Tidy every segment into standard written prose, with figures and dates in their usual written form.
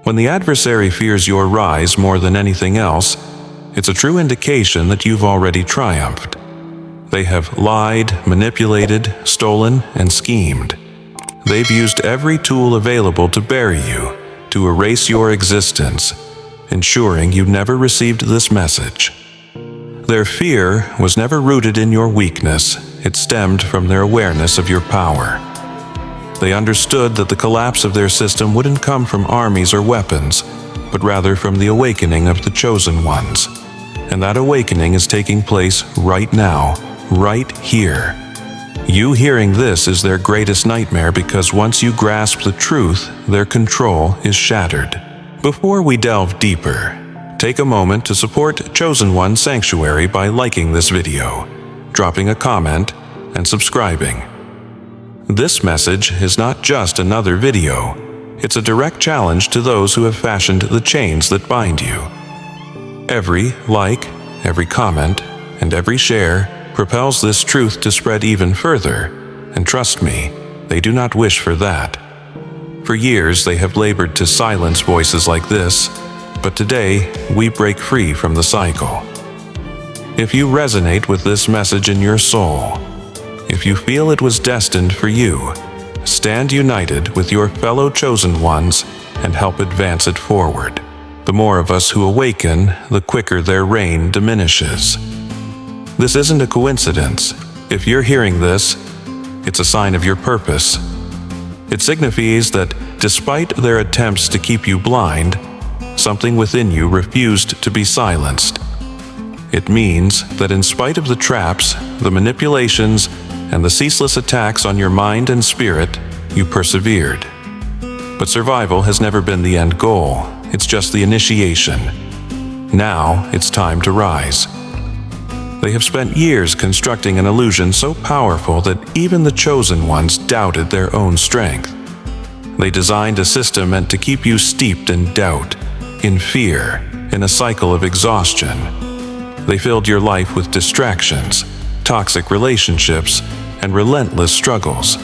When the adversary fears your rise more than anything else, it's a true indication that you've already triumphed. They have lied, manipulated, stolen, and schemed. They've used every tool available to bury you, to erase your existence, ensuring you never received this message. Their fear was never rooted in your weakness. It stemmed from their awareness of your power. They understood that the collapse of their system wouldn't come from armies or weapons, but rather from the awakening of the chosen ones. And that awakening is taking place right now, right here. You hearing this is their greatest nightmare, because once you grasp the truth, their control is shattered. Before we delve deeper, take a moment to support Chosen One Sanctuary by liking this video, dropping a comment, and subscribing. This message is not just another video. It's a direct challenge to those who have fashioned the chains that bind you. Every like, every comment, and every share propels this truth to spread even further, and trust me, they do not wish for that. For years they have labored to silence voices like this, but today we break free from the cycle. If you resonate with this message in your soul, if you feel it was destined for you, stand united with your fellow chosen ones and help advance it forward. The more of us who awaken, the quicker their reign diminishes. This isn't a coincidence. If you're hearing this, it's a sign of your purpose. It signifies that despite their attempts to keep you blind, something within you refused to be silenced. It means that in spite of the traps, the manipulations, and the ceaseless attacks on your mind and spirit, you persevered. But survival has never been the end goal. It's just the initiation. Now it's time to rise. They have spent years constructing an illusion so powerful that even the chosen ones doubted their own strength. They designed a system meant to keep you steeped in doubt, in fear, in a cycle of exhaustion. They filled your life with distractions, toxic relationships, and relentless struggles.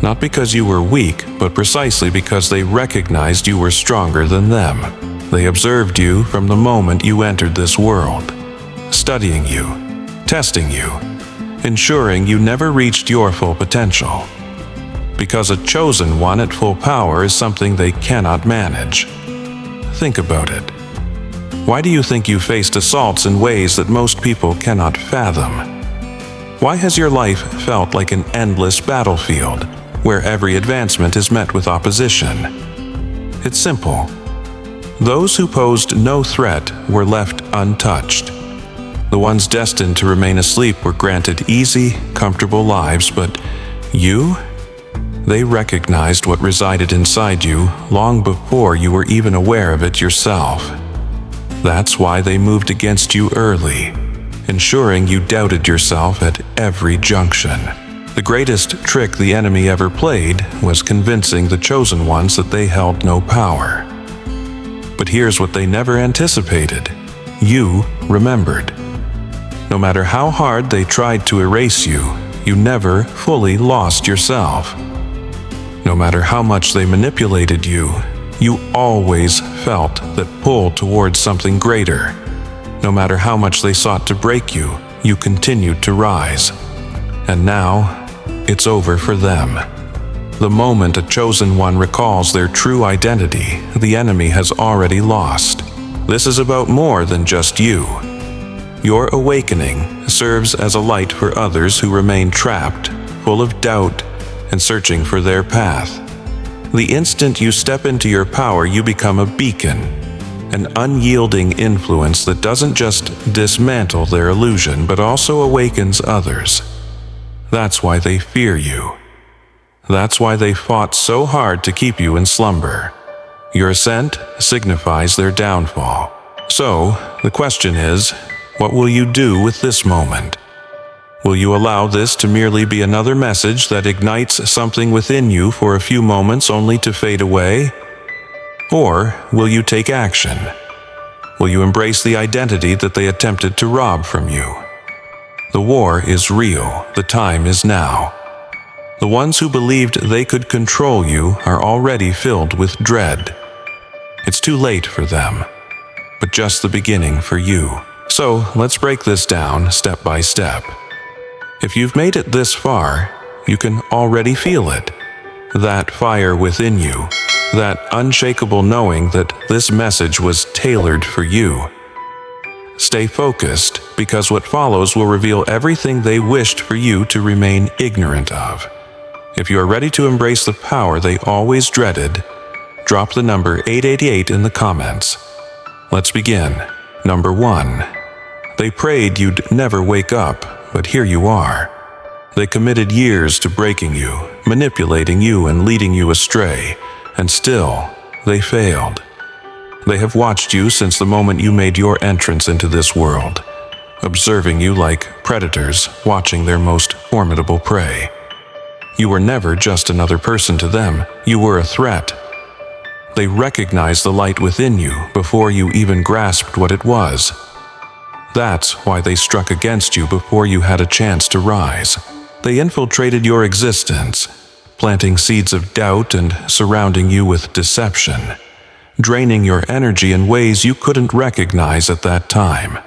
Not because you were weak, but precisely because they recognized you were stronger than them. They observed you from the moment you entered this world, studying you, testing you, ensuring you never reached your full potential. Because a chosen one at full power is something they cannot manage. Think about it. Why do you think you faced assaults in ways that most people cannot fathom? Why has your life felt like an endless battlefield, where every advancement is met with opposition? It's simple. Those who posed no threat were left untouched. The ones destined to remain asleep were granted easy, comfortable lives, but you? They recognized what resided inside you long before you were even aware of it yourself. That's why they moved against you early, ensuring you doubted yourself at every junction. The greatest trick the enemy ever played was convincing the chosen ones that they held no power. But here's what they never anticipated. You remembered. No matter how hard they tried to erase you, you never fully lost yourself. No matter how much they manipulated you, you always felt that pull towards something greater. No matter how much they sought to break you, you continued to rise. And now, it's over for them. The moment a chosen one recalls their true identity, the enemy has already lost. This is about more than just you. Your awakening serves as a light for others who remain trapped, full of doubt, and searching for their path. The instant you step into your power, you become a beacon, an unyielding influence that doesn't just dismantle their illusion, but also awakens others. That's why they fear you. That's why they fought so hard to keep you in slumber. Your ascent signifies their downfall. So, the question is, what will you do with this moment? Will you allow this to merely be another message that ignites something within you for a few moments only to fade away? Or will you take action? Will you embrace the identity that they attempted to rob from you? The war is real. The time is now. The ones who believed they could control you are already filled with dread. It's too late for them, but just the beginning for you. So let's break this down step by step. If you've made it this far, you can already feel it. That fire within you, that unshakable knowing that this message was tailored for you. Stay focused, because what follows will reveal everything they wished for you to remain ignorant of. If you are ready to embrace the power they always dreaded, drop the number 888 in the comments. Let's begin. Number 1. They prayed you'd never wake up, but here you are. They committed years to breaking you, manipulating you and leading you astray, and still, they failed. They have watched you since the moment you made your entrance into this world, observing you like predators watching their most formidable prey. You were never just another person to them, you were a threat. They recognized the light within you before you even grasped what it was. That's why they struck against you before you had a chance to rise. They infiltrated your existence, planting seeds of doubt and surrounding you with deception, draining your energy in ways you couldn't recognize at that time.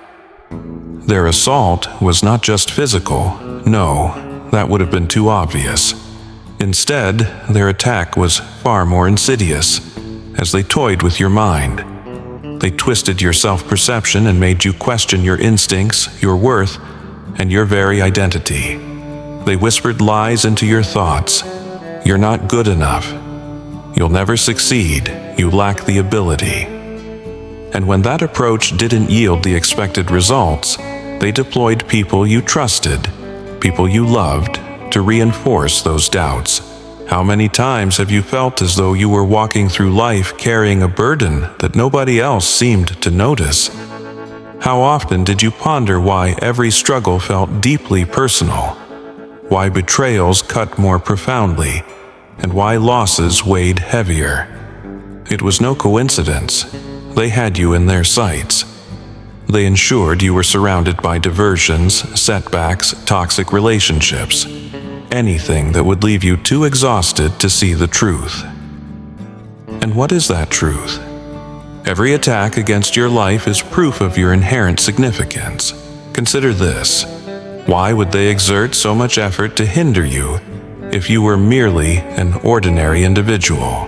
Their assault was not just physical. No, that would have been too obvious. Instead, their attack was far more insidious, as they toyed with your mind. They twisted your self-perception and made you question your instincts, your worth, and your very identity. They whispered lies into your thoughts. You're not good enough. You'll never succeed. You lack the ability. And when that approach didn't yield the expected results, they deployed people you trusted, people you loved, to reinforce those doubts. How many times have you felt as though you were walking through life carrying a burden that nobody else seemed to notice? How often did you ponder why every struggle felt deeply personal? Why betrayals cut more profoundly? And why losses weighed heavier? It was no coincidence. They had you in their sights. They ensured you were surrounded by diversions, setbacks, toxic relationships, anything that would leave you too exhausted to see the truth. And what is that truth? Every attack against your life is proof of your inherent significance. Consider this. Why would they exert so much effort to hinder you if you were merely an ordinary individual?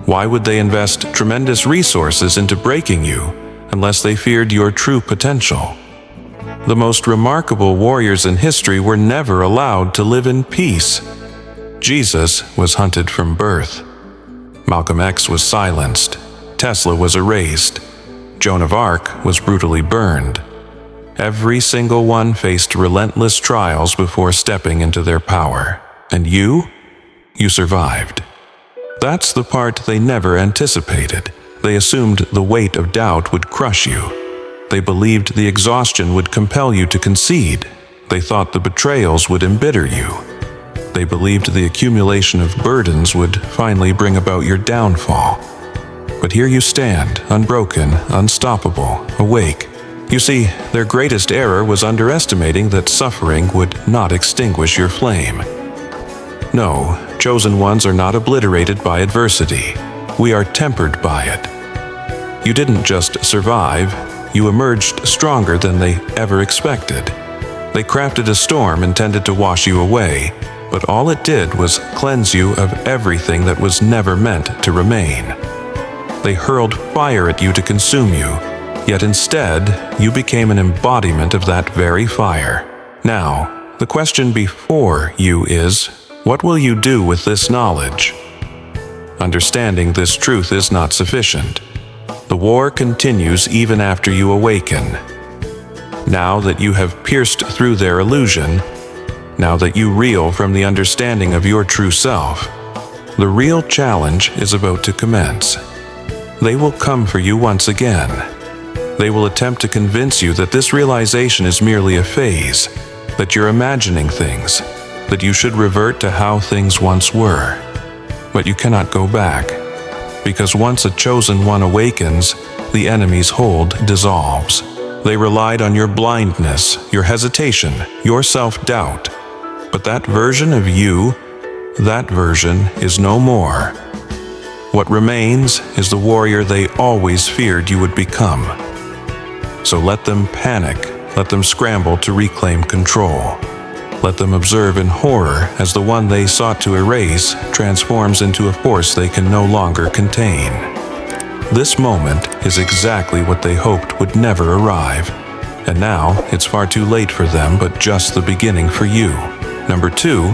Why would they invest tremendous resources into breaking you unless they feared your true potential? The most remarkable warriors in history were never allowed to live in peace. Jesus was hunted from birth. Malcolm X was silenced. Tesla was erased. Joan of Arc was brutally burned. Every single one faced relentless trials before stepping into their power. And you survived. That's the part they never anticipated. They assumed the weight of doubt would crush you. They believed the exhaustion would compel you to concede. They thought the betrayals would embitter you. They believed the accumulation of burdens would finally bring about your downfall. But here you stand, unbroken, unstoppable, awake. You see, their greatest error was underestimating that suffering would not extinguish your flame. No, chosen ones are not obliterated by adversity. We are tempered by it. You didn't just survive, you emerged stronger than they ever expected. They crafted a storm intended to wash you away, but all it did was cleanse you of everything that was never meant to remain. They hurled fire at you to consume you, yet instead, you became an embodiment of that very fire. Now, the question before you is, what will you do with this knowledge? Understanding this truth is not sufficient. The war continues even after you awaken. Now that you have pierced through their illusion, now that you reel from the understanding of your true self, the real challenge is about to commence. They will come for you once again. They will attempt to convince you that this realization is merely a phase, that you're imagining things, that you should revert to how things once were. But you cannot go back, because once a chosen one awakens, the enemy's hold dissolves. They relied on your blindness, your hesitation, your self-doubt. But that version of you, that version is no more. What remains is the warrior they always feared you would become. So let them panic, let them scramble to reclaim control. Let them observe in horror as the one they sought to erase transforms into a force they can no longer contain. This moment is exactly what they hoped would never arrive. And now, it's far too late for them, but just the beginning for you. Number 2,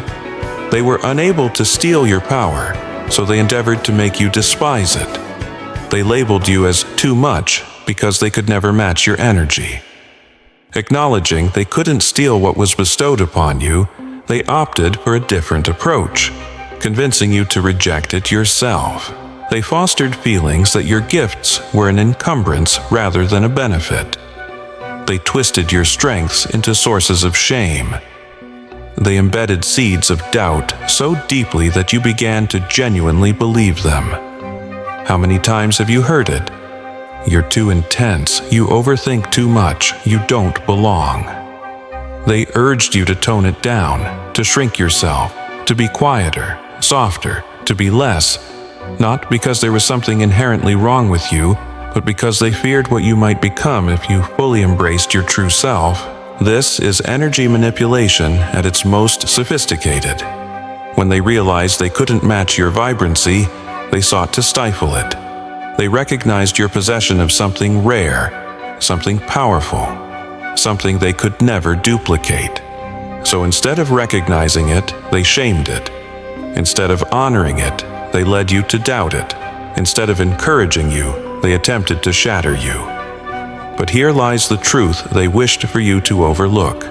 they were unable to steal your power, so they endeavored to make you despise it. They labeled you as too much because they could never match your energy. Acknowledging they couldn't steal what was bestowed upon you, they opted for a different approach, convincing you to reject it yourself. They fostered feelings that your gifts were an encumbrance rather than a benefit. They twisted your strengths into sources of shame. They embedded seeds of doubt so deeply that you began to genuinely believe them. How many times have you heard it? You're too intense, you overthink too much, you don't belong. They urged you to tone it down, to shrink yourself, to be quieter, softer, to be less, not because there was something inherently wrong with you, but because they feared what you might become if you fully embraced your true self. This is energy manipulation at its most sophisticated. When they realized they couldn't match your vibrancy, they sought to stifle it. They recognized your possession of something rare, something powerful, something they could never duplicate. So instead of recognizing it, they shamed it. Instead of honoring it, they led you to doubt it. Instead of encouraging you, they attempted to shatter you. But here lies the truth they wished for you to overlook.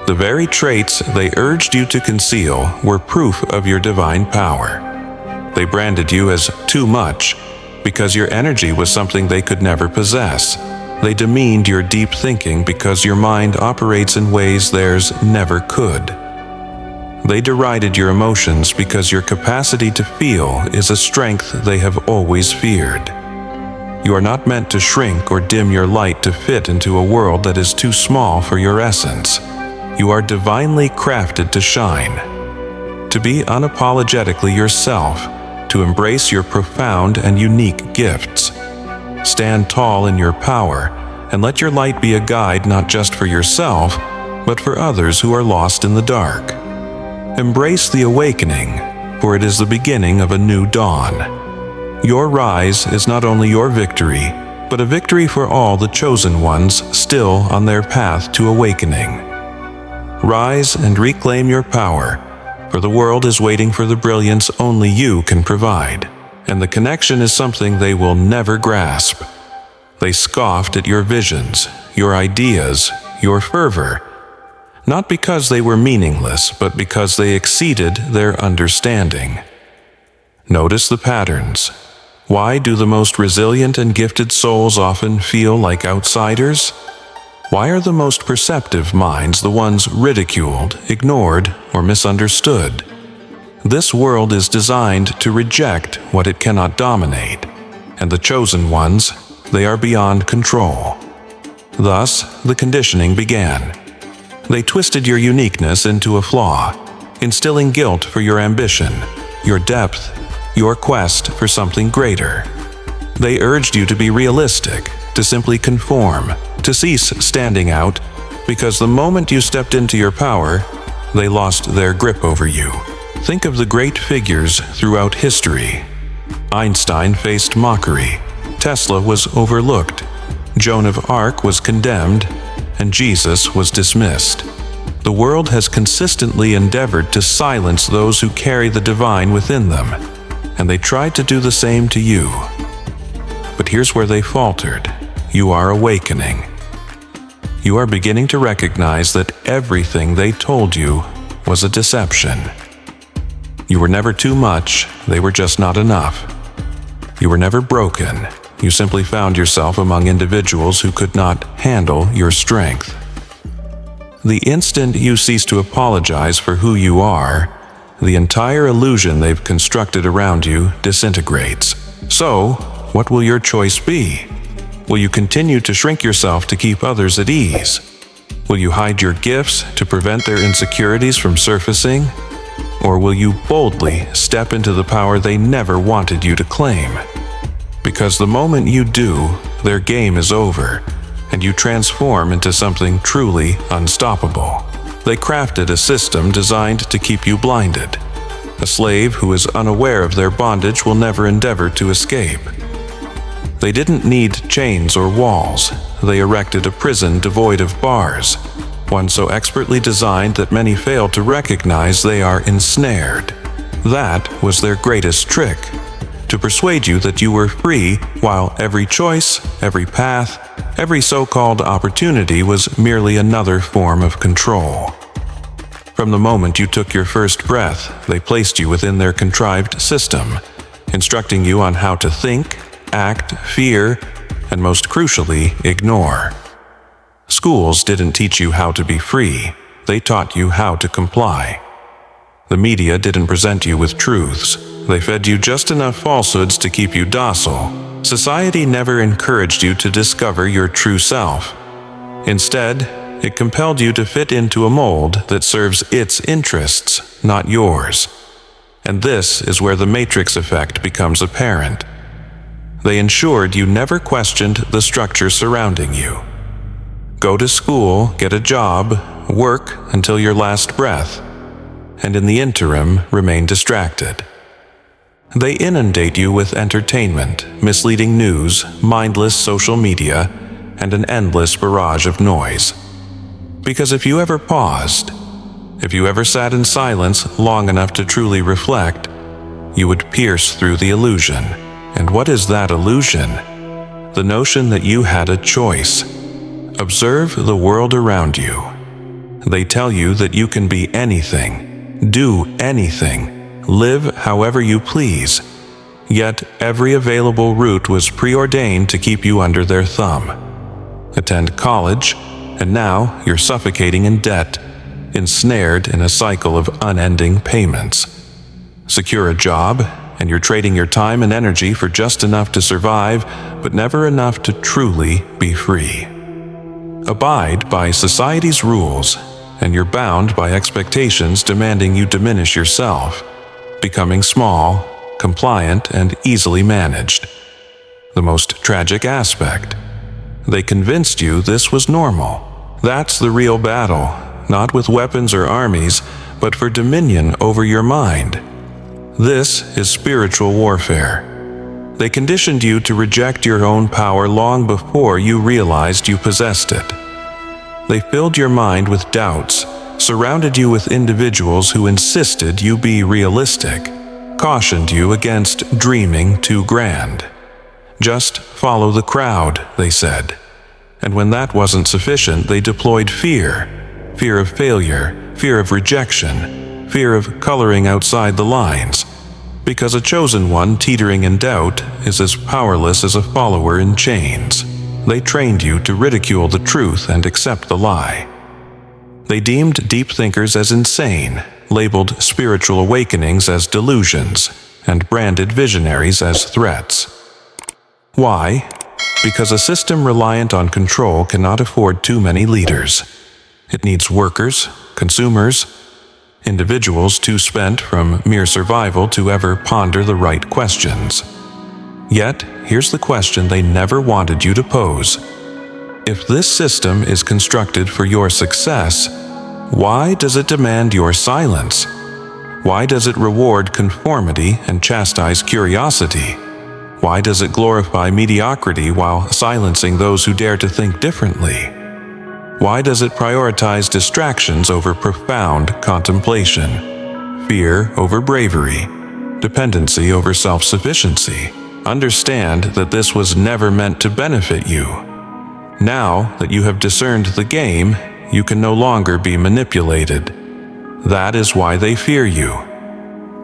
The very traits they urged you to conceal were proof of your divine power. They branded you as too much because your energy was something they could never possess. They demeaned your deep thinking because your mind operates in ways theirs never could. They derided your emotions because your capacity to feel is a strength they have always feared. You are not meant to shrink or dim your light to fit into a world that is too small for your essence. You are divinely crafted to shine, to be unapologetically yourself, to embrace your profound and unique gifts. Stand tall in your power and let your light be a guide not just for yourself, but for others who are lost in the dark. Embrace the awakening, for it is the beginning of a new dawn. Your rise is not only your victory, but a victory for all the chosen ones still on their path to awakening. Rise and reclaim your power, for the world is waiting for the brilliance only you can provide, and the connection is something they will never grasp. They scoffed at your visions, your ideas, your fervor, not because they were meaningless, but because they exceeded their understanding. Notice the patterns. Why do the most resilient and gifted souls often feel like outsiders? Why are the most perceptive minds the ones ridiculed, ignored, or misunderstood? This world is designed to reject what it cannot dominate, and the chosen ones, they are beyond control. Thus, the conditioning began. They twisted your uniqueness into a flaw, instilling guilt for your ambition, your depth, your quest for something greater. They urged you to be realistic, to simply conform, to cease standing out, because the moment you stepped into your power, they lost their grip over you. Think of the great figures throughout history. Einstein faced mockery, Tesla was overlooked, Joan of Arc was condemned, and Jesus was dismissed. The world has consistently endeavored to silence those who carry the divine within them, and they tried to do the same to you. But here's where they faltered. You are awakening. You are beginning to recognize that everything they told you was a deception. You were never too much, they were just not enough. You were never broken, you simply found yourself among individuals who could not handle your strength. The instant you cease to apologize for who you are, the entire illusion they've constructed around you disintegrates. So, what will your choice be? Will you continue to shrink yourself to keep others at ease? Will you hide your gifts to prevent their insecurities from surfacing? or will you boldly step into the power they never wanted you to claim? Because the moment you do, their game is over, and you transform into something truly unstoppable. They crafted a system designed to keep you blinded. A slave who is unaware of their bondage will never endeavor to escape. They didn't need chains or walls. They erected a prison devoid of bars, one so expertly designed that many fail to recognize they are ensnared. That was their greatest trick, to persuade you that you were free, while every choice, every path, every so-called opportunity was merely another form of control. From the moment you took your first breath, they placed you within their contrived system, instructing you on how to think, act, fear, and most crucially, ignore. Schools didn't teach you how to be free, they taught you how to comply. The media didn't present you with truths, they fed you just enough falsehoods to keep you docile. Society never encouraged you to discover your true self. Instead, it compelled you to fit into a mold that serves its interests, not yours. And this is where the matrix effect becomes apparent. They ensured you never questioned the structure surrounding you. Go to school, get a job, work until your last breath, and in the interim, remain distracted. They inundate you with entertainment, misleading news, mindless social media, and an endless barrage of noise. Because if you ever paused, if you ever sat in silence long enough to truly reflect, you would pierce through the illusion. And what is that illusion? The notion that you had a choice. Observe the world around you. They tell you that you can be anything, do anything, live however you please. Yet every available route was preordained to keep you under their thumb. Attend college, and now you're suffocating in debt, ensnared in a cycle of unending payments. Secure a job, and you're trading your time and energy for just enough to survive, but never enough to truly be free. Abide by society's rules, and you're bound by expectations demanding you diminish yourself, becoming small, compliant, and easily managed. The most tragic aspect: they convinced you this was normal. That's the real battle, not with weapons or armies, but for dominion over your mind. This is spiritual warfare. They conditioned you to reject your own power long before you realized you possessed it. They filled your mind with doubts, surrounded you with individuals who insisted you be realistic, cautioned you against dreaming too grand. Just follow the crowd, they said. And when that wasn't sufficient, they deployed fear. Fear of failure, fear of rejection, fear of coloring outside the lines. Because a chosen one teetering in doubt is as powerless as a follower in chains. They trained you to ridicule the truth and accept the lie. They deemed deep thinkers as insane, labeled spiritual awakenings as delusions, and branded visionaries as threats. Why? Because a system reliant on control cannot afford too many leaders. It needs workers, consumers, individuals too spent from mere survival to ever ponder the right questions. Yet, here's the question they never wanted you to pose. If this system is constructed for your success, why does it demand your silence? Why does it reward conformity and chastise curiosity? Why does it glorify mediocrity while silencing those who dare to think differently? Why does it prioritize distractions over profound contemplation, fear over bravery, dependency over self-sufficiency? Understand that this was never meant to benefit you. Now that you have discerned the game, you can no longer be manipulated. That is why they fear you.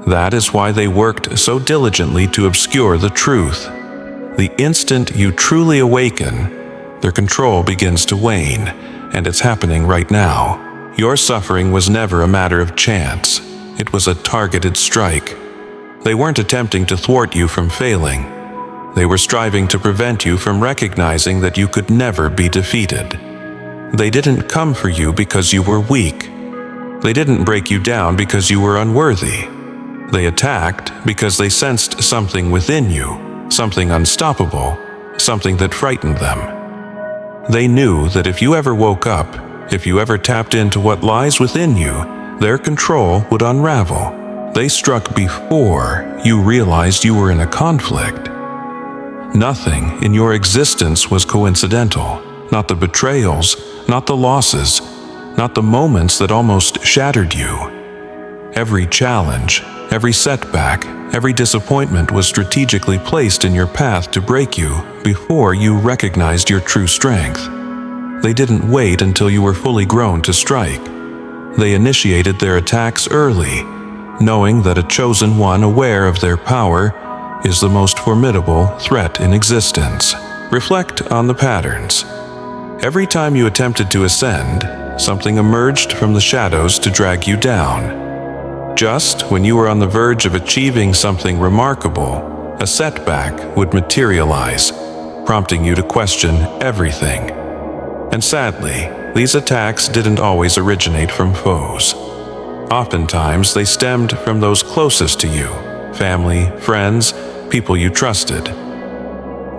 That is why they worked so diligently to obscure the truth. The instant you truly awaken, their control begins to wane, and it's happening right now. Your suffering was never a matter of chance. It was a targeted strike. They weren't attempting to thwart you from failing. They were striving to prevent you from recognizing that you could never be defeated. They didn't come for you because you were weak. They didn't break you down because you were unworthy. They attacked because they sensed something within you, something unstoppable, something that frightened them. They knew that if you ever woke up, if you ever tapped into what lies within you, their control would unravel. They struck before you realized you were in a conflict. Nothing in your existence was coincidental. Not the betrayals, not the losses, not the moments that almost shattered you. Every challenge, every setback, every disappointment was strategically placed in your path to break you before you recognized your true strength. They didn't wait until you were fully grown to strike. They initiated their attacks early, knowing that a chosen one aware of their power is the most formidable threat in existence. Reflect on the patterns. Every time you attempted to ascend, something emerged from the shadows to drag you down. Just when you were on the verge of achieving something remarkable, a setback would materialize, prompting you to question everything. And sadly, these attacks didn't always originate from foes. Oftentimes, they stemmed from those closest to you, family, friends, people you trusted.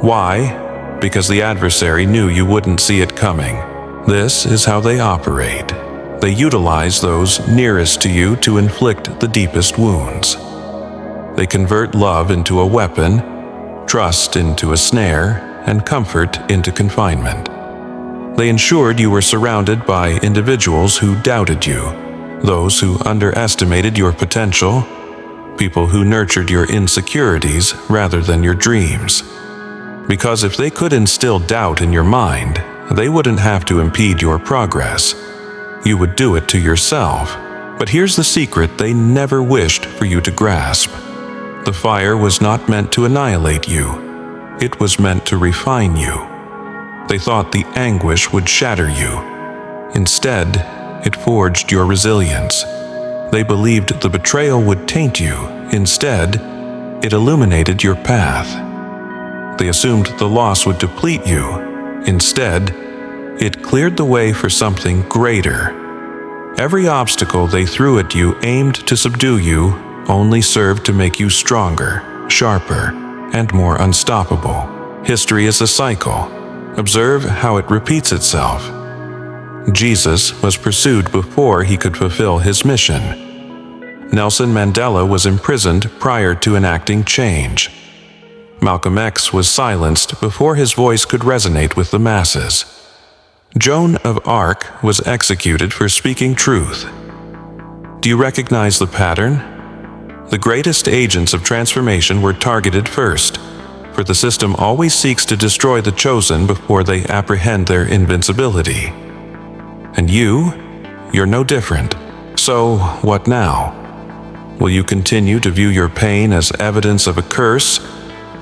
Why? Because the adversary knew you wouldn't see it coming. This is how they operate. They utilize those nearest to you to inflict the deepest wounds. They convert love into a weapon, trust into a snare, and comfort into confinement. They ensured you were surrounded by individuals who doubted you, those who underestimated your potential, people who nurtured your insecurities rather than your dreams. Because if they could instill doubt in your mind, they wouldn't have to impede your progress. You would do it to yourself. But here's the secret they never wished for you to grasp. The fire was not meant to annihilate you. It was meant to refine you. They thought the anguish would shatter you. Instead, it forged your resilience. They believed the betrayal would taint you. Instead, it illuminated your path. They assumed the loss would deplete you. Instead, it cleared the way for something greater. Every obstacle they threw at you aimed to subdue you only served to make you stronger, sharper, and more unstoppable. History is a cycle. Observe how it repeats itself. Jesus was pursued before he could fulfill his mission. Nelson Mandela was imprisoned prior to enacting change. Malcolm X was silenced before his voice could resonate with the masses. Joan of Arc was executed for speaking truth. Do you recognize the pattern? The greatest agents of transformation were targeted first, for the system always seeks to destroy the chosen before they apprehend their invincibility. And you're no different. So, what now? Will you continue to view your pain as evidence of a curse,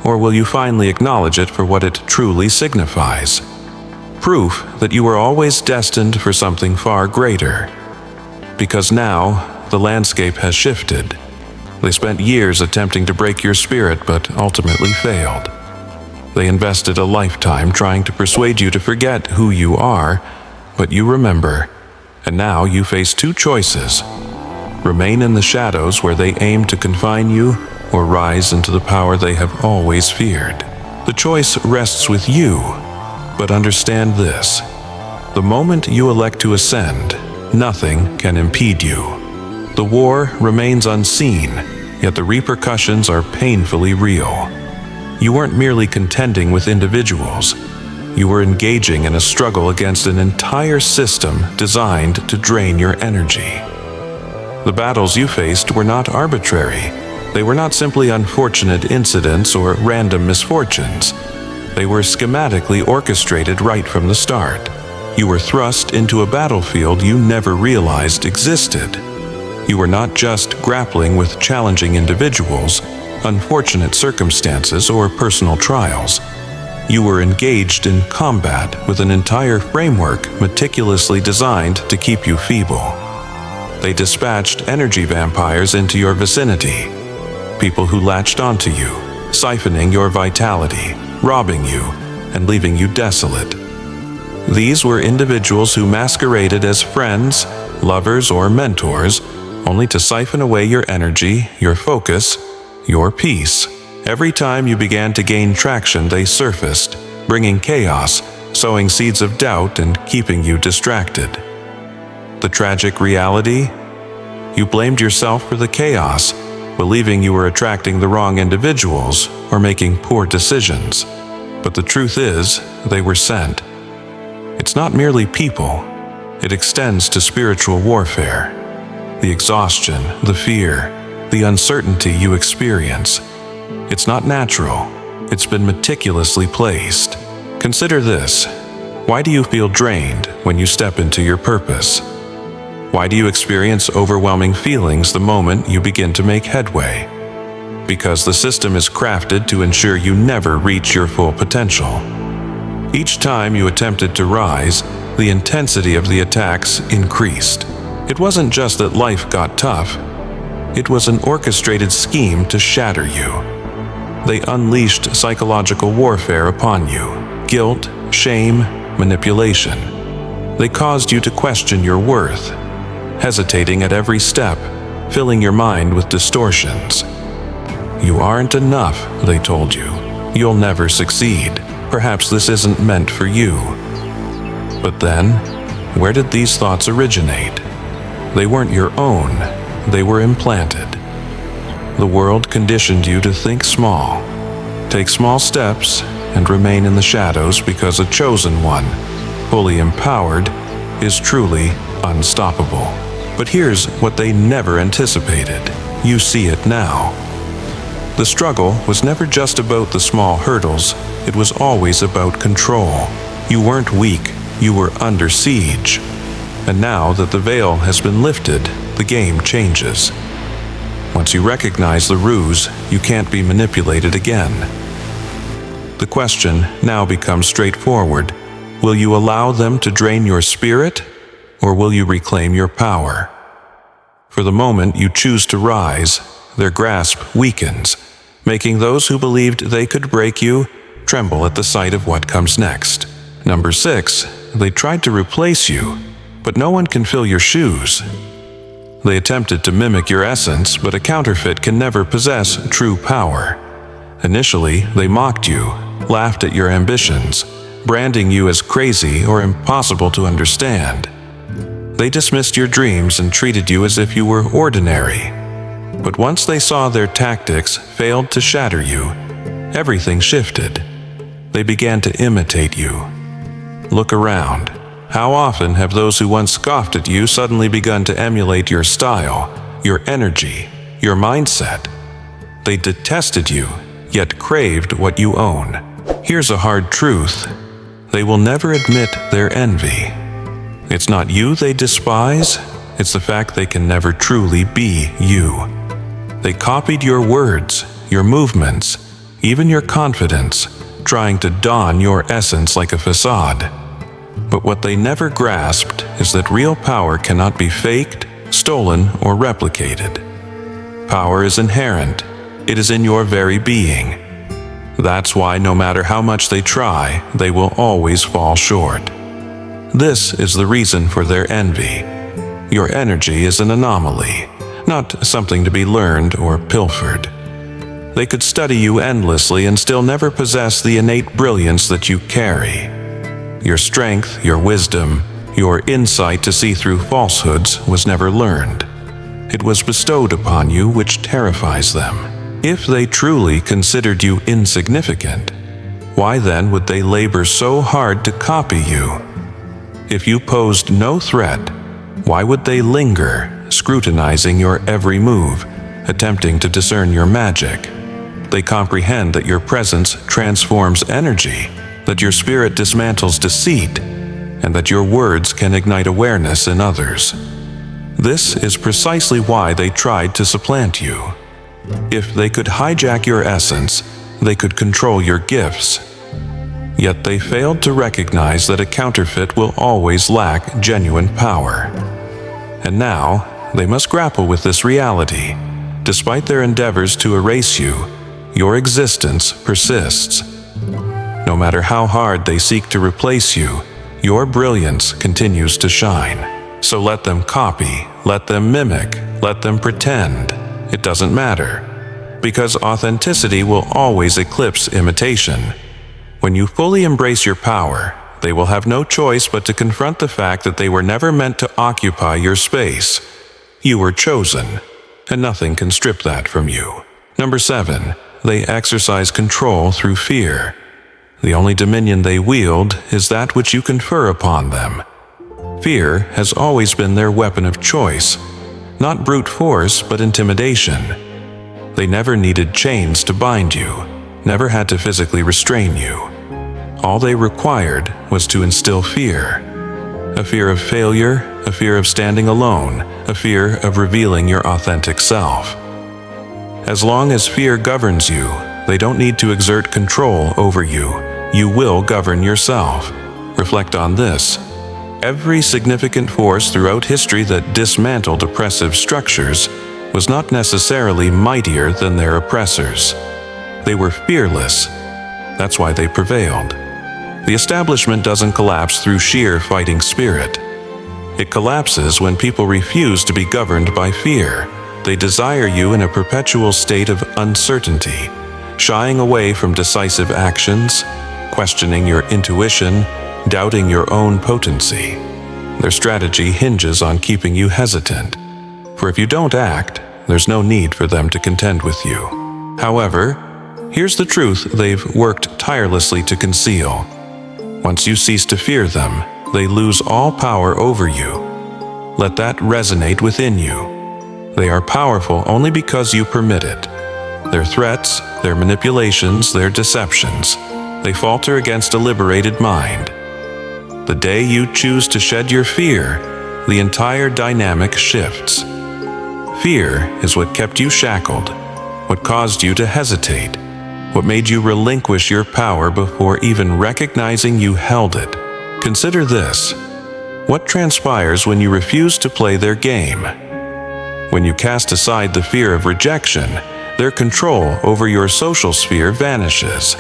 or will you finally acknowledge it for what it truly signifies? Proof that you were always destined for something far greater. Because now, the landscape has shifted. They spent years attempting to break your spirit, but ultimately failed. They invested a lifetime trying to persuade you to forget who you are, but you remember, and now you face two choices. Remain in the shadows where they aim to confine you, or rise into the power they have always feared. The choice rests with you, but understand this. The moment you elect to ascend, nothing can impede you. The war remains unseen, yet the repercussions are painfully real. You weren't merely contending with individuals. You were engaging in a struggle against an entire system designed to drain your energy. The battles you faced were not arbitrary. They were not simply unfortunate incidents or random misfortunes. They were schematically orchestrated right from the start. You were thrust into a battlefield you never realized existed. You were not just grappling with challenging individuals, unfortunate circumstances, or personal trials. You were engaged in combat with an entire framework meticulously designed to keep you feeble. They dispatched energy vampires into your vicinity, people who latched onto you, siphoning your vitality, robbing you, and leaving you desolate. These were individuals who masqueraded as friends, lovers, or mentors, only to siphon away your energy, your focus, your peace. Every time you began to gain traction, they surfaced, bringing chaos, sowing seeds of doubt and keeping you distracted. The tragic reality? You blamed yourself for the chaos, believing you were attracting the wrong individuals or making poor decisions. But the truth is, they were sent. It's not merely people. It extends to spiritual warfare. The exhaustion, the fear, the uncertainty you experience. It's not natural. It's been meticulously placed. Consider this. Why do you feel drained when you step into your purpose? Why do you experience overwhelming feelings the moment you begin to make headway? Because the system is crafted to ensure you never reach your full potential. Each time you attempted to rise, the intensity of the attacks increased. It wasn't just that life got tough. It was an orchestrated scheme to shatter you. They unleashed psychological warfare upon you. Guilt, shame, manipulation. They caused you to question your worth, hesitating at every step, filling your mind with distortions. You aren't enough, they told you. You'll never succeed. Perhaps this isn't meant for you. But then, where did these thoughts originate? They weren't your own. They were implanted. The world conditioned you to think small, take small steps, and remain in the shadows because a chosen one, fully empowered, is truly unstoppable. But here's what they never anticipated. You see it now. The struggle was never just about the small hurdles. It was always about control. You weren't weak. You were under siege. And now that the veil has been lifted, the game changes. Once you recognize the ruse, you can't be manipulated again. The question now becomes straightforward. Will you allow them to drain your spirit, or will you reclaim your power? For the moment you choose to rise, their grasp weakens, making those who believed they could break you tremble at the sight of what comes next. Number 6, they tried to replace you, but no one can fill your shoes. They attempted to mimic your essence, but a counterfeit can never possess true power. Initially, they mocked you, laughed at your ambitions, branding you as crazy or impossible to understand. They dismissed your dreams and treated you as if you were ordinary. But once they saw their tactics failed to shatter you, everything shifted. They began to imitate you. Look around. How often have those who once scoffed at you suddenly begun to emulate your style, your energy, your mindset? They detested you, yet craved what you own. Here's a hard truth. They will never admit their envy. It's not you they despise, it's the fact they can never truly be you. They copied your words, your movements, even your confidence, trying to don your essence like a facade. But what they never grasped is that real power cannot be faked, stolen, or replicated. Power is inherent. It is in your very being. That's why no matter how much they try, they will always fall short. This is the reason for their envy. Your energy is an anomaly, not something to be learned or pilfered. They could study you endlessly and still never possess the innate brilliance that you carry. Your strength, your wisdom, your insight to see through falsehoods was never learned. It was bestowed upon you, which terrifies them. If they truly considered you insignificant, why then would they labor so hard to copy you? If you posed no threat, why would they linger, scrutinizing your every move, attempting to discern your magic? They comprehend that your presence transforms energy, that your spirit dismantles deceit, and that your words can ignite awareness in others. This is precisely why they tried to supplant you. If they could hijack your essence, they could control your gifts. Yet they failed to recognize that a counterfeit will always lack genuine power. And now, they must grapple with this reality. Despite their endeavors to erase you, your existence persists. No matter how hard they seek to replace you, your brilliance continues to shine. So let them copy, let them mimic, let them pretend. It doesn't matter, because authenticity will always eclipse imitation. When you fully embrace your power, they will have no choice but to confront the fact that they were never meant to occupy your space. You were chosen, and nothing can strip that from you. Number 7, they exercise control through fear. The only dominion they wield is that which you confer upon them. Fear has always been their weapon of choice, not brute force but intimidation. They never needed chains to bind you, never had to physically restrain you. All they required was to instill fear. A fear of failure, a fear of standing alone, a fear of revealing your authentic self. As long as fear governs you, they don't need to exert control over you. You will govern yourself. Reflect on this. Every significant force throughout history that dismantled oppressive structures was not necessarily mightier than their oppressors. They were fearless. That's why they prevailed. The establishment doesn't collapse through sheer fighting spirit. It collapses when people refuse to be governed by fear. They desire you in a perpetual state of uncertainty, shying away from decisive actions, questioning your intuition, doubting your own potency. Their strategy hinges on keeping you hesitant, for if you don't act, there's no need for them to contend with you. However, here's the truth they've worked tirelessly to conceal. Once you cease to fear them, they lose all power over you. Let that resonate within you. They are powerful only because you permit it. Their threats, their manipulations, their deceptions, they falter against a liberated mind. The day you choose to shed your fear, the entire dynamic shifts. Fear is what kept you shackled, what caused you to hesitate, what made you relinquish your power before even recognizing you held it. Consider this. What transpires when you refuse to play their game? When you cast aside the fear of rejection, their control over your social sphere vanishes.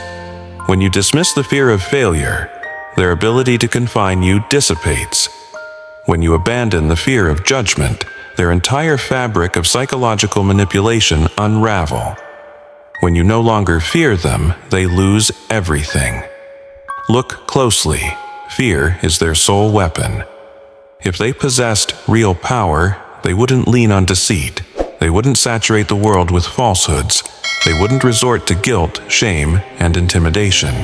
When you dismiss the fear of failure, their ability to confine you dissipates. When you abandon the fear of judgment, their entire fabric of psychological manipulation unravel. When you no longer fear them, they lose everything. Look closely. Fear is their sole weapon. If they possessed real power, they wouldn't lean on deceit. They wouldn't saturate the world with falsehoods. They wouldn't resort to guilt, shame, and intimidation.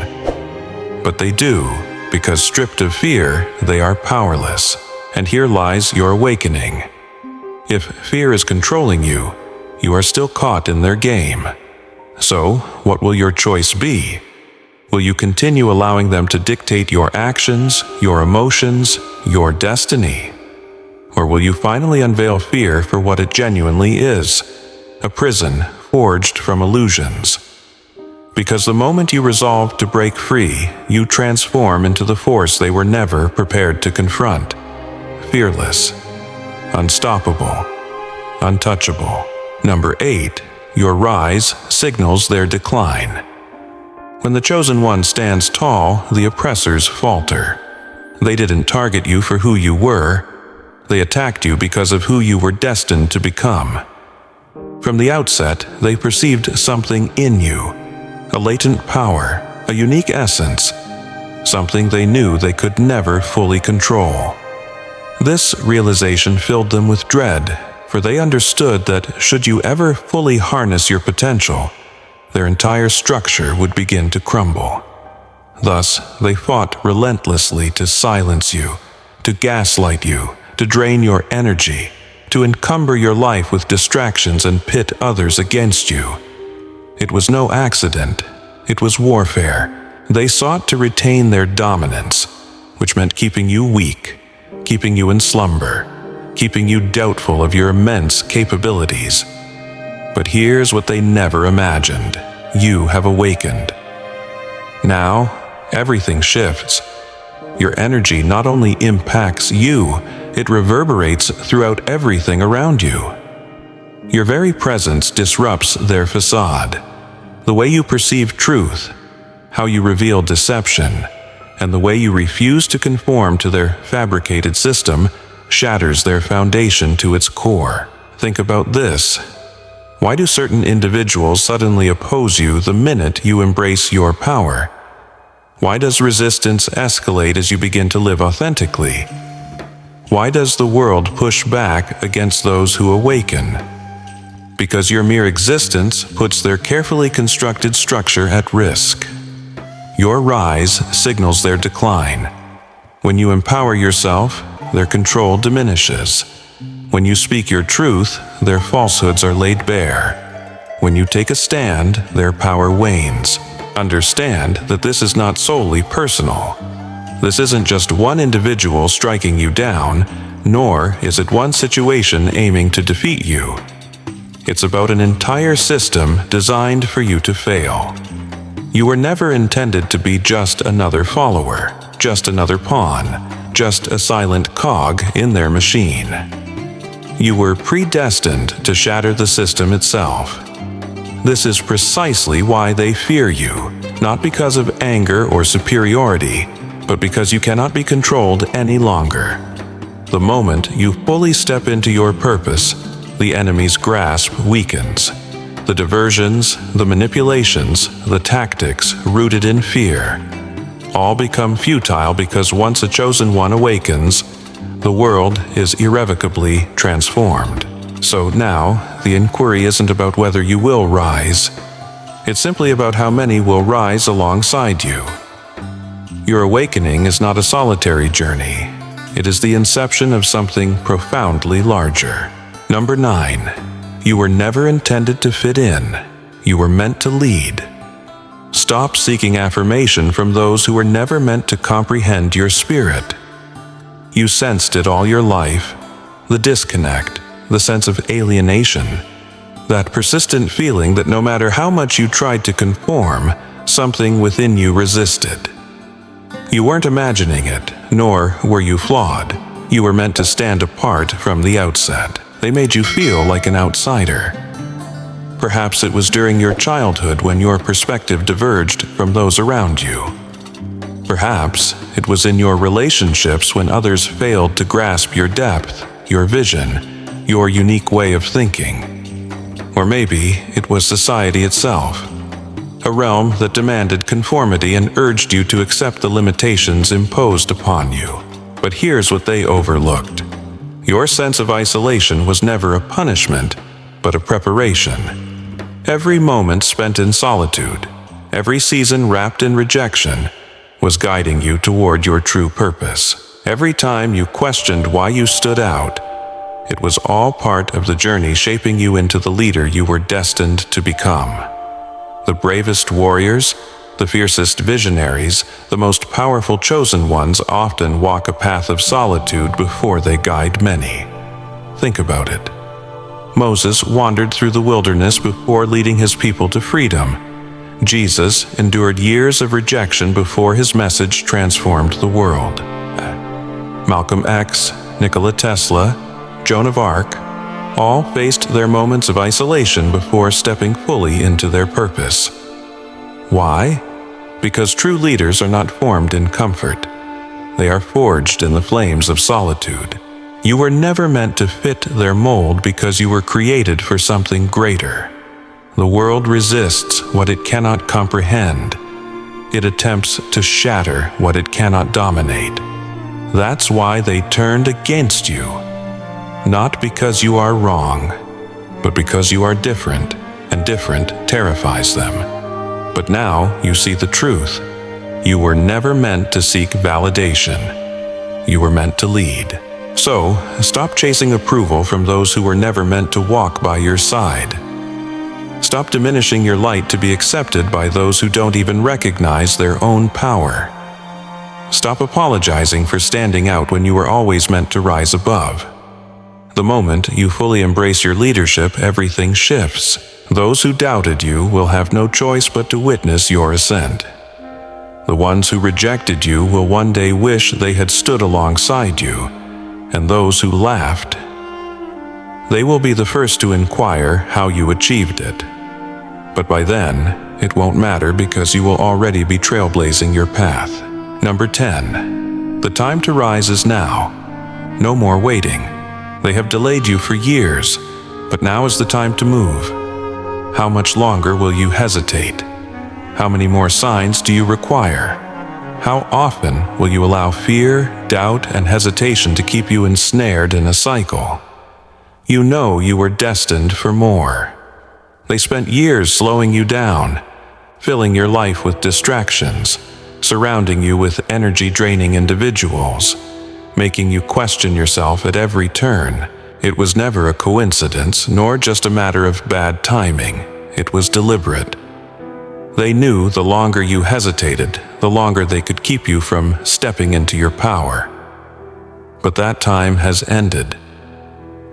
But they do, because stripped of fear, they are powerless. And here lies your awakening. If fear is controlling you, you are still caught in their game. So, what will your choice be? Will you continue allowing them to dictate your actions, your emotions, your destiny? Or will you finally unveil fear for what it genuinely is? A prison forged from illusions. Because the moment you resolve to break free, you transform into the force they were never prepared to confront. Fearless, unstoppable, untouchable. Number 8. Your rise signals their decline. When the chosen one stands tall, the oppressors falter. They didn't target you for who you were. They attacked you because of who you were destined to become. From the outset, they perceived something in you, a latent power, a unique essence, something they knew they could never fully control. This realization filled them with dread, for they understood that should you ever fully harness your potential, their entire structure would begin to crumble. Thus, they fought relentlessly to silence you, to gaslight you, to drain your energy, to encumber your life with distractions and pit others against you. It was no accident. It was warfare. They sought to retain their dominance, which meant keeping you weak, keeping you in slumber, keeping you doubtful of your immense capabilities. But here's what they never imagined. You have awakened. Now, everything shifts. Your energy not only impacts you, it reverberates throughout everything around you. Your very presence disrupts their facade. The way you perceive truth, how you reveal deception, and the way you refuse to conform to their fabricated system shatters their foundation to its core. Think about this. Why do certain individuals suddenly oppose you the minute you embrace your power? Why does resistance escalate as you begin to live authentically? Why does the world push back against those who awaken? Because your mere existence puts their carefully constructed structure at risk. Your rise signals their decline. When you empower yourself, their control diminishes. When you speak your truth, their falsehoods are laid bare. When you take a stand, their power wanes. Understand that this is not solely personal. This isn't just one individual striking you down, nor is it one situation aiming to defeat you. It's about an entire system designed for you to fail. You were never intended to be just another follower, just another pawn, just a silent cog in their machine. You were predestined to shatter the system itself. This is precisely why they fear you, not because of anger or superiority, but because you cannot be controlled any longer. The moment you fully step into your purpose, the enemy's grasp weakens. The diversions, the manipulations, the tactics rooted in fear, all become futile because once a chosen one awakens, the world is irrevocably transformed. So now, the inquiry isn't about whether you will rise. It's simply about how many will rise alongside you. Your awakening is not a solitary journey. It is the inception of something profoundly larger. Number 9. You were never intended to fit in. You were meant to lead. Stop seeking affirmation from those who were never meant to comprehend your spirit. You sensed it all your life. The disconnect, the sense of alienation, that persistent feeling that no matter how much you tried to conform, something within you resisted. You weren't imagining it, nor were you flawed. You were meant to stand apart from the outset. They made you feel like an outsider. Perhaps it was during your childhood when your perspective diverged from those around you. Perhaps it was in your relationships when others failed to grasp your depth, your vision, your unique way of thinking. Or maybe it was society itself, a realm that demanded conformity and urged you to accept the limitations imposed upon you. But here's what they overlooked. Your sense of isolation was never a punishment, but a preparation. Every moment spent in solitude, every season wrapped in rejection, was guiding you toward your true purpose. Every time you questioned why you stood out, it was all part of the journey shaping you into the leader you were destined to become. The bravest warriors, the fiercest visionaries, the most powerful chosen ones often walk a path of solitude before they guide many. Think about it. Moses wandered through the wilderness before leading his people to freedom. Jesus endured years of rejection before his message transformed the world. Malcolm X, Nikola Tesla, Joan of Arc, all faced their moments of isolation before stepping fully into their purpose. Why? Because true leaders are not formed in comfort. They are forged in the flames of solitude. You were never meant to fit their mold because you were created for something greater. The world resists what it cannot comprehend. It attempts to shatter what it cannot dominate. That's why they turned against you. Not because you are wrong, but because you are different, and different terrifies them. But now you see the truth. You were never meant to seek validation. You were meant to lead. So, stop chasing approval from those who were never meant to walk by your side. Stop diminishing your light to be accepted by those who don't even recognize their own power. Stop apologizing for standing out when you were always meant to rise above. The moment you fully embrace your leadership, everything shifts. Those who doubted you will have no choice but to witness your ascent. The ones who rejected you will one day wish they had stood alongside you, and those who laughed, they will be the first to inquire how you achieved it. But by then, it won't matter because you will already be trailblazing your path. Number 10. The time to rise is now. No more waiting. They have delayed you for years, but now is the time to move. How much longer will you hesitate? How many more signs do you require? How often will you allow fear, doubt, and hesitation to keep you ensnared in a cycle? You know you were destined for more. They spent years slowing you down, filling your life with distractions, surrounding you with energy-draining individuals, making you question yourself at every turn. It was never a coincidence, nor just a matter of bad timing. It was deliberate. They knew the longer you hesitated, the longer they could keep you from stepping into your power. But that time has ended.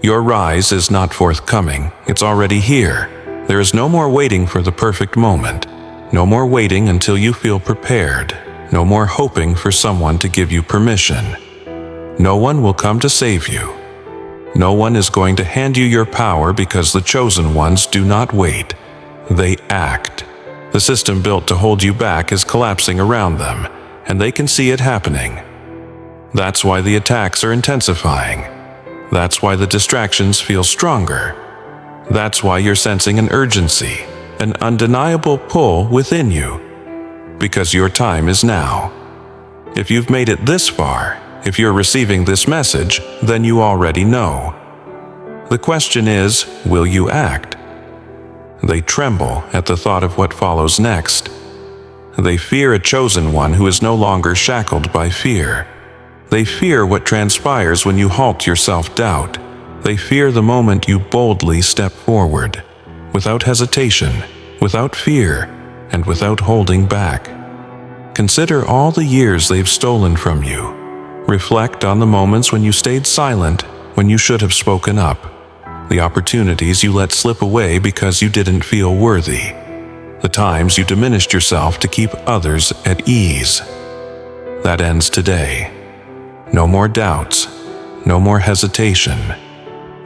Your rise is not forthcoming. It's already here. There is no more waiting for the perfect moment. No more waiting until you feel prepared. No more hoping for someone to give you permission. No one will come to save you. No one is going to hand you your power because the chosen ones do not wait. They act. The system built to hold you back is collapsing around them, and they can see it happening. That's why the attacks are intensifying. That's why the distractions feel stronger. That's why you're sensing an urgency, an undeniable pull within you. Because your time is now. If you've made it this far, if you're receiving this message, then you already know. The question is, will you act? They tremble at the thought of what follows next. They fear a chosen one who is no longer shackled by fear. They fear what transpires when you halt your self-doubt. They fear the moment you boldly step forward, without hesitation, without fear, and without holding back. Consider all the years they've stolen from you. Reflect on the moments when you stayed silent, when you should have spoken up. The opportunities you let slip away because you didn't feel worthy. The times you diminished yourself to keep others at ease. That ends today. No more doubts. No more hesitation.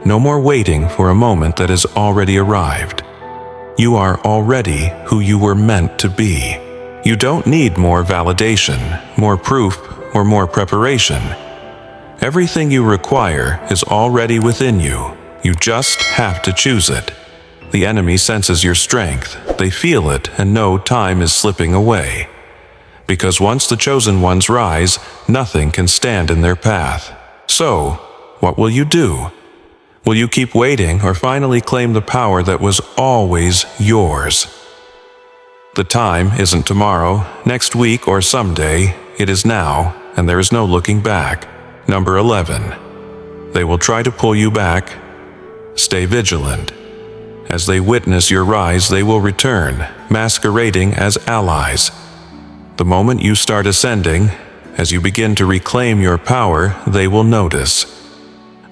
No more waiting for a moment that has already arrived. You are already who you were meant to be. You don't need more validation, more proof, or more preparation. Everything you require is already within you. You just have to choose it. The enemy senses your strength. They feel it and know time is slipping away. Because once the chosen ones rise, nothing can stand in their path. So, what will you do? Will you keep waiting or finally claim the power that was always yours? The time isn't tomorrow, next week, or someday. It is now, and there is no looking back. Number 11. They will try to pull you back. Stay vigilant. As they witness your rise, they will return, masquerading as allies. The moment you start ascending, as you begin to reclaim your power, they will notice.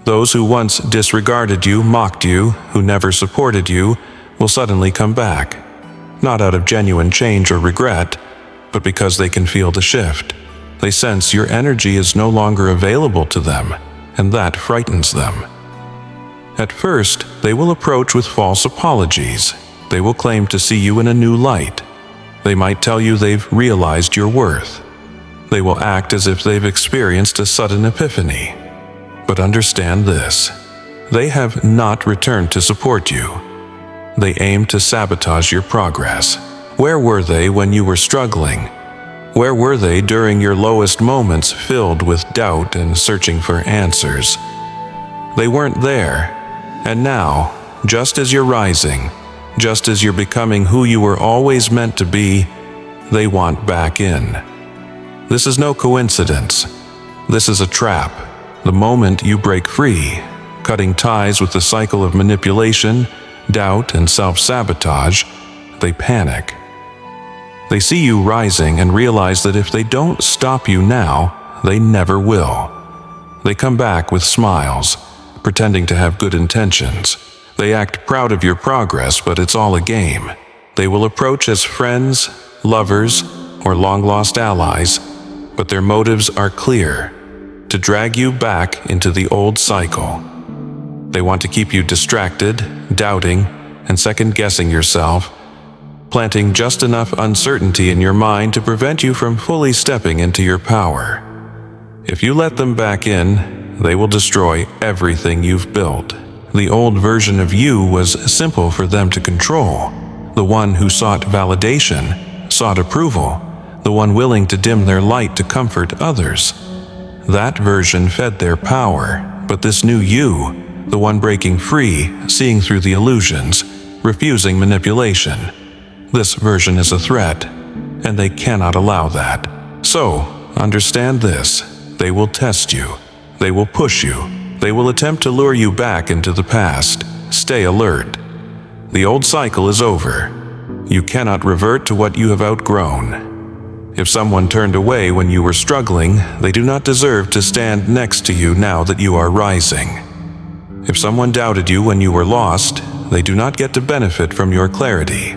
Those who once disregarded you, mocked you, who never supported you, will suddenly come back. Not out of genuine change or regret, but because they can feel the shift. They sense your energy is no longer available to them, and that frightens them. At first, they will approach with false apologies. They will claim to see you in a new light. They might tell you they've realized your worth. They will act as if they've experienced a sudden epiphany. But understand this: they have not returned to support you. They aim to sabotage your progress. Where were they when you were struggling? Where were they during your lowest moments filled with doubt and searching for answers? They weren't there. And now, just as you're rising, just as you're becoming who you were always meant to be, they want back in. This is no coincidence. This is a trap. The moment you break free, cutting ties with the cycle of manipulation, doubt, and self-sabotage, they panic. They see you rising and realize that if they don't stop you now, they never will. They come back with smiles, pretending to have good intentions. They act proud of your progress, but it's all a game. They will approach as friends, lovers, or long-lost allies, but their motives are clear: to drag you back into the old cycle. They want to keep you distracted, doubting, and second-guessing yourself, planting just enough uncertainty in your mind to prevent you from fully stepping into your power. If you let them back in, they will destroy everything you've built. The old version of you was simple for them to control. The one who sought validation, sought approval, the one willing to dim their light to comfort others. That version fed their power, but this new you, the one breaking free, seeing through the illusions, refusing manipulation, this version is a threat, and they cannot allow that. So, understand this: they will test you, they will push you, they will attempt to lure you back into the past. Stay alert. The old cycle is over. You cannot revert to what you have outgrown. If someone turned away when you were struggling, they do not deserve to stand next to you now that you are rising. If someone doubted you when you were lost, they do not get to benefit from your clarity.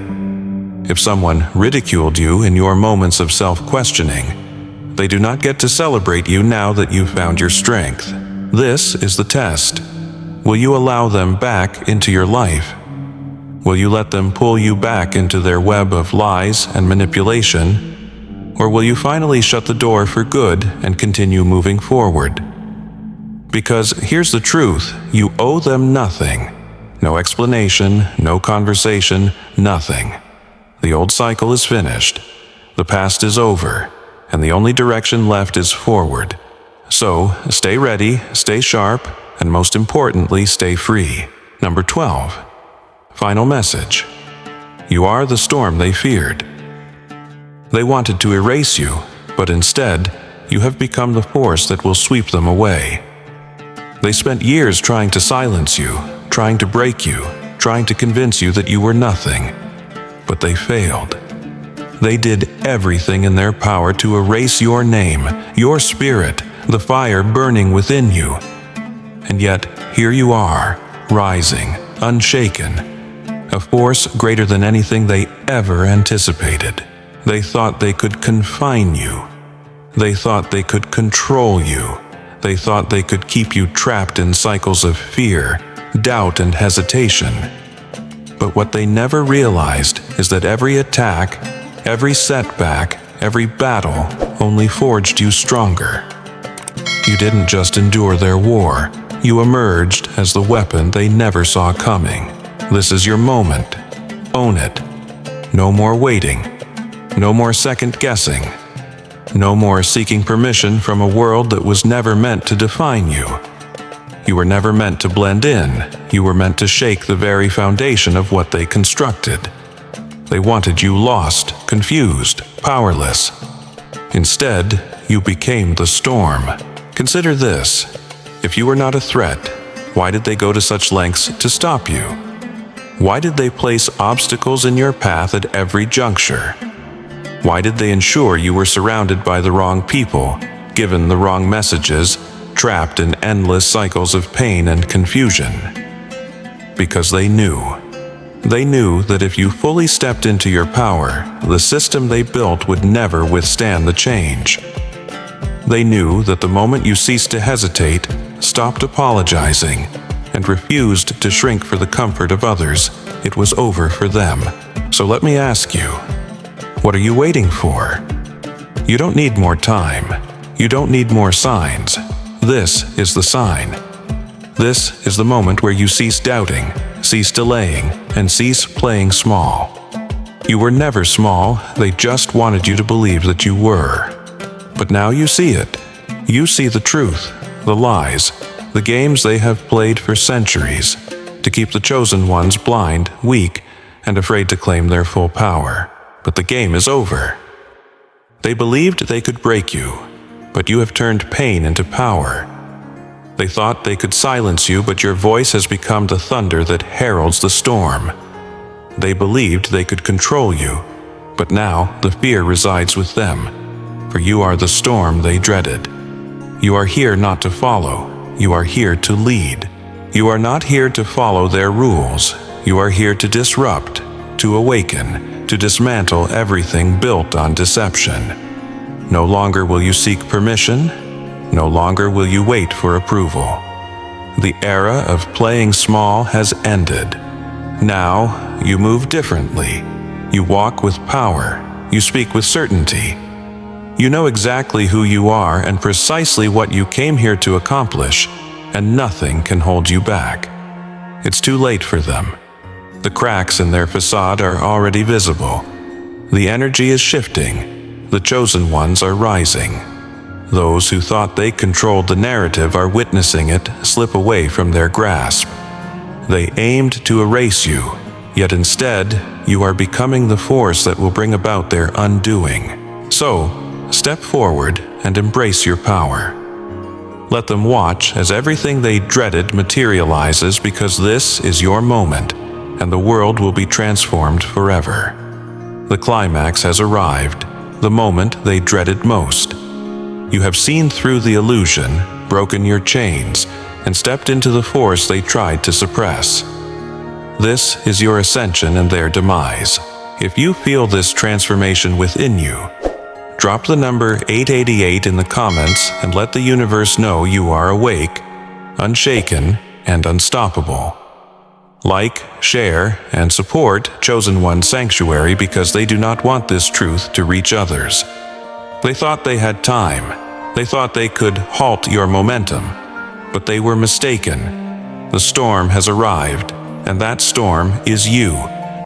If someone ridiculed you in your moments of self-questioning, they do not get to celebrate you now that you've found your strength. This is the test. Will you allow them back into your life? Will you let them pull you back into their web of lies and manipulation? Or will you finally shut the door for good and continue moving forward? Because here's the truth: you owe them nothing. No explanation, no conversation, nothing. The old cycle is finished. The past is over, and the only direction left is forward. So, stay ready, stay sharp, and most importantly, stay free. Number 12. Final message. You are the storm they feared. They wanted to erase you, but instead, you have become the force that will sweep them away. They spent years trying to silence you, trying to break you, trying to convince you that you were nothing. But they failed. They did everything in their power to erase your name, your spirit, the fire burning within you. And yet, here you are, rising, unshaken, a force greater than anything they ever anticipated. They thought they could confine you. They thought they could control you. They thought they could keep you trapped in cycles of fear, doubt, and hesitation. But what they never realized is that every attack, every setback, every battle only forged you stronger. You didn't just endure their war. You emerged as the weapon they never saw coming. This is your moment. Own it. No more waiting. No more second guessing. No more seeking permission from a world that was never meant to define you. You were never meant to blend in. You were meant to shake the very foundation of what they constructed. They wanted you lost, confused, powerless. Instead, you became the storm. Consider this. If you were not a threat, why did they go to such lengths to stop you? Why did they place obstacles in your path at every juncture? Why did they ensure you were surrounded by the wrong people, given the wrong messages, trapped in endless cycles of pain and confusion? Because they knew. They knew that if you fully stepped into your power, the system they built would never withstand the change. They knew that the moment you ceased to hesitate, stopped apologizing, and refused to shrink for the comfort of others, it was over for them. So let me ask you, what are you waiting for? You don't need more time. You don't need more signs. This is the sign. This is the moment where you cease doubting, cease delaying, and cease playing small. You were never small, they just wanted you to believe that you were. But now you see it. You see the truth, the lies, the games they have played for centuries, to keep the chosen ones blind, weak, and afraid to claim their full power. But the game is over. They believed they could break you, but you have turned pain into power. They thought they could silence you, but your voice has become the thunder that heralds the storm. They believed they could control you, but now the fear resides with them, for you are the storm they dreaded. You are here not to follow, you are here to lead. You are not here to follow their rules, you are here to disrupt, to awaken, to dismantle everything built on deception. No longer will you seek permission. No longer will you wait for approval. The era of playing small has ended. Now, you move differently. You walk with power. You speak with certainty. You know exactly who you are and precisely what you came here to accomplish, and nothing can hold you back. It's too late for them. The cracks in their facade are already visible. The energy is shifting. The chosen ones are rising. Those who thought they controlled the narrative are witnessing it slip away from their grasp. They aimed to erase you, yet instead, you are becoming the force that will bring about their undoing. So, step forward and embrace your power. Let them watch as everything they dreaded materializes, because this is your moment, and the world will be transformed forever. The climax has arrived, the moment they dreaded most. You have seen through the illusion, broken your chains, and stepped into the force they tried to suppress. This is your ascension and their demise. If you feel this transformation within you, drop the number 888 in the comments and let the universe know you are awake, unshaken, and unstoppable. Like, share, and support Chosen One Sanctuary, because they do not want this truth to reach others. They thought they had time. They thought they could halt your momentum. But they were mistaken. The storm has arrived, and that storm is you.